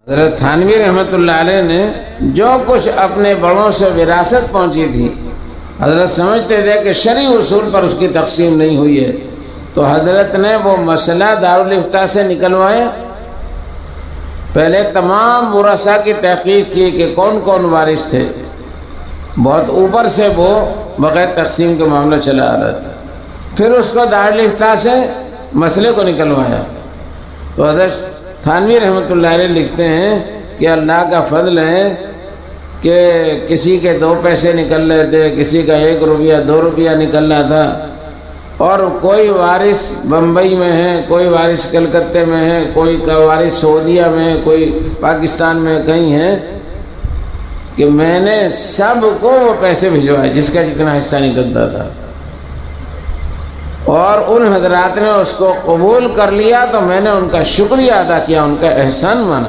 हज़रत थानवी रहमतुल्लाह अलैह ने जो कुछ अपने बड़ों से विरासत पहुंची थी, हज़रत समझते थे कि शरई उसूल पर उसकी तकसीम नहीं हुई है, तो हज़रत ने वो मसला दारुल इफ्ता से निकलवाया। पहले तमाम मुरसा की तहकीक की कि कौन कौन वारिस थे, बहुत ऊपर से वो बग़ैर तकसीम का मामला चला आ रहा था। फिर उसको दारुल इफ्ता से मसले को निकलवाया। तो हज़रत थानवी रहमतुल्लाह अलैह लिखते हैं कि अल्लाह का फजल है कि किसी के 2 पैसे निकल रहे थे, किसी का 1 रुपया 2 रुपया निकल रहा था, और कोई वारिस बम्बई में है, कोई वारिस कलकत्ते में है, कोई का वारिस सऊदीया में है, कोई पाकिस्तान में कहीं है, कि मैंने सबको वो पैसे भिजवाए जिसका जितना हिस्सा निकलता था, और उन हजरात ने उसको कबूल कर लिया। तो मैंने उनका शुक्रिया अदा किया, उनका एहसान माना।